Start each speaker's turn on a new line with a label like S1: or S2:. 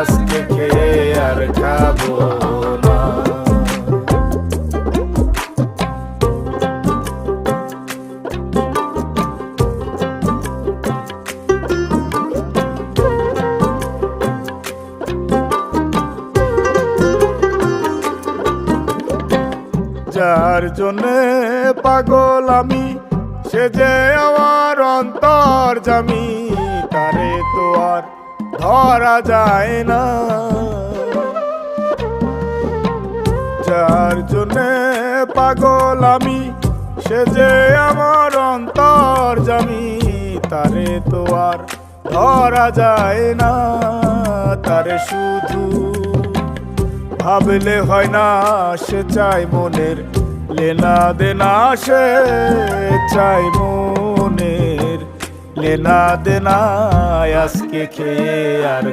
S1: আজকে খেয়ে আর খাবো না। যার জন্যে পাগল আমি, সে যে আমার অন্তর্যামী, তারে তো আর ধরা যায় না। যার জন্যে পাগল আমি, সে যে আমার অন্তর্যামী, তারে তো আর ধরা যায় না। তারে শুধু ভাবলে হয় না, সে চাই মনের লেনা দেনা, সে চাই মনের লেনা দেনা। আজকে খেয়ে আর